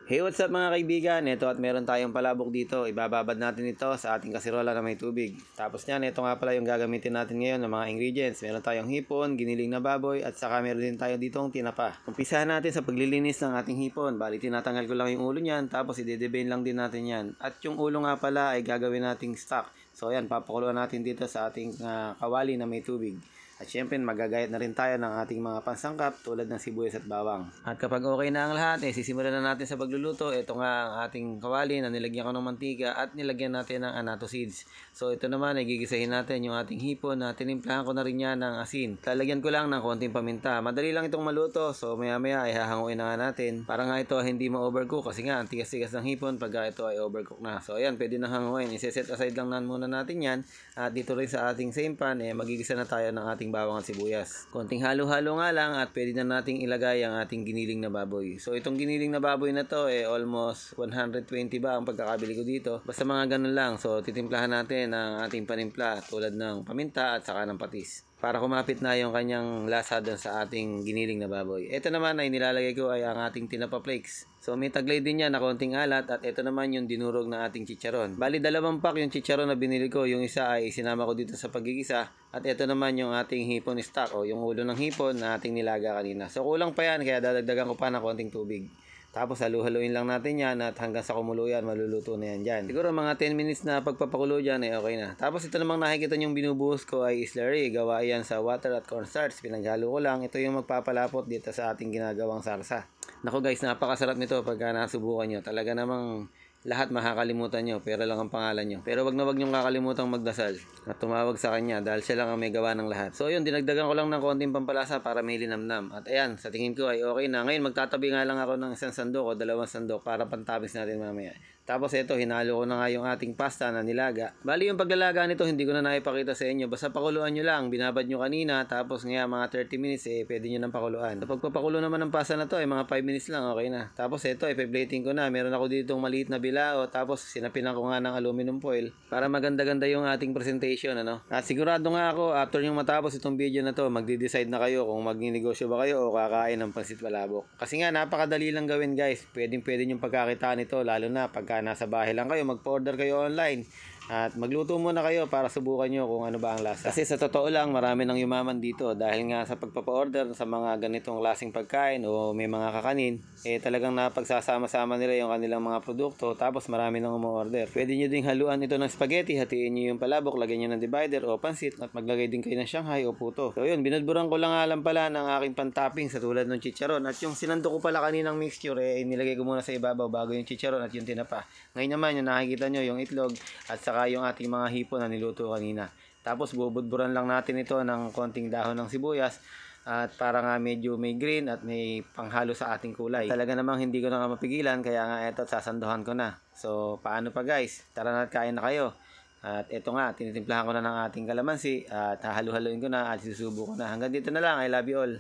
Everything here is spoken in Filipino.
Hey, what's up mga kaibigan? Ito at meron tayong palabok dito. Ibababad natin ito sa ating kasirola na may tubig. Tapos niyan, ito nga pala yung gagamitin natin ngayon ng mga ingredients. Meron tayong hipon, giniling na baboy, at saka meron din tayo ditong tinapa. Umpisahan natin sa paglilinis ng ating hipon. Bali, tinatanggal ko lang yung ulo niyan, tapos i-devein lang din natin yan. At yung ulo nga pala ay gagawin nating stock. So ayan, papakuluan natin dito sa ating kawali na may tubig. At syempre magagayat na rin tayo ng ating mga pansangkap tulad ng sibuyas at bawang. At kapag okay na ang lahat, sisimulan na natin sa pagluluto. Ito nga ang ating kawali na nilagyan ko ng mantika at nilagyan natin ng annatto seeds. So ito naman ay gigisahin natin yung ating hipon na tinimplahan ko na rin yan ng asin. Lalagyan ko lang ng konting paminta. Madali lang itong maluto, so maya maya ay hahanguin na nga natin. Para nga ito hindi ma-overcook kasi nga ang tigas-tigas ng hipon pag ito ay overcook na. So ayan, pwede na hanguin. I-set aside lang muna natin yan. At dito rin sa ating same pan, magigisa na tayo ng ating bawang at sibuyas. Konting halo-halo nga lang at pwede na nating ilagay ang ating giniling na baboy. So itong giniling na baboy na to almost 120 ba ang pagkakabili ko dito. Basta mga ganun lang. So titimplahan natin ang ating panimpla tulad ng paminta at saka ng patis para kumapit na yung kanyang lasa doon sa ating giniling na baboy. Ito naman ay nilalagay ko ay ang ating tinapa flakes. So may taglay din yan na konting alat at ito naman yung dinurog na ating chicharon. Bali 2 pack yung chicharon na binili ko. Yung isa ay sinama ko dito sa pagigisa at ito naman yung ating hipon stock o yung ulo ng hipon na ating nilaga kanina. So kulang pa yan kaya dadagdagan ko pa ng konting tubig. Tapos halu-haluin lang natin yan at hanggang sa kumulo yan, maluluto na yan dyan. Siguro mga 10 minutes na pagpapakulo dyan okay na. Tapos ito namang nakikita nyong binubuhos ko ay slurry. Gawa yan sa water at cornstarch. Pinaghalo ko lang. Ito yung magpapalapot dito sa ating ginagawang sarsa. Naku guys, napakasarap nito pagka nasubukan nyo. Talaga namang lahat makakalimutan nyo, pero lang ang pangalan nyo. Pero wag na wag nyong kakalimutang magdasal at tumawag sa kanya dahil siya lang ang may gawa ng lahat. So yun, dinagdagan ko lang ng konting pampalasa para may linamnam. At ayan, sa tingin ko ay okay na. Ngayon magtatabi nga lang ako ng 1 sandok o 2 sandok para pantabis natin mamaya. Tapos ito, hinalo ko na nga yung ating pasta na nilaga. Bali yung paglalaga nito, hindi ko na naipakita sa inyo. Basta pakuluan nyo lang, binabad nyo kanina. Tapos nga mga 30 minutes, pwede nyo nang pakuluan. So pagpapakulo naman ng pasta na to, mga 5 minutes lang, okay na. Tapos ito, ipe-plating ko na. Meron ako ditong maliit na bilao. Tapos sinapinan ko nga ng aluminum foil para maganda-ganda yung ating presentation, ano. At sigurado nga ako, after yung matapos itong video na to, magde-decide na kayo kung magninegosyo ba kayo o kakain ng pansit palabok. Kasi nga, napakadali lang gawin guys. Pwedeng yung pagkakitaan nito, lalo na pagka nasa bahay lang kayo, mag-order kayo online at magluto muna kayo para subukan nyo kung ano ba ang lasa. Kasi sa totoo lang, marami nang yumaman dito dahil nga sa pagpapa-order sa mga ganitong klaseng pagkain o may mga kakanin, talagang napagsasama-sama nila yung kanilang mga produkto tapos marami nang umorder. Pwede nyo ding haluan ito ng spaghetti, hatiin nyo yung palabok, lagyan nyo ng divider o pansit at maglagay din kayo ng Shanghai o puto. So yun, binudburan ko lang alam pala ng aking pantopping sa tulad ng chicharon at yung sinando ko pala kaninang mixture nilagay ko muna sa ibabaw bago yung chicharon at yung tinapa. Ngayon naman yung nakikita nyo yung itlog at saka yung ating mga hipon na niluto kanina. Tapos bubudburan lang natin ito ng konting dahon ng sibuyas at para nga medyo may green at may panghalo sa ating kulay. Talaga namang hindi ko na mapigilan kaya nga eto sasanduhan ko na. So paano pa guys? Tara na at kain na kayo. At eto nga, tinitimplahan ko na ng ating kalamansi at hahalu-haluin ko na at susubo ko na. Hanggang dito na lang. I love you all.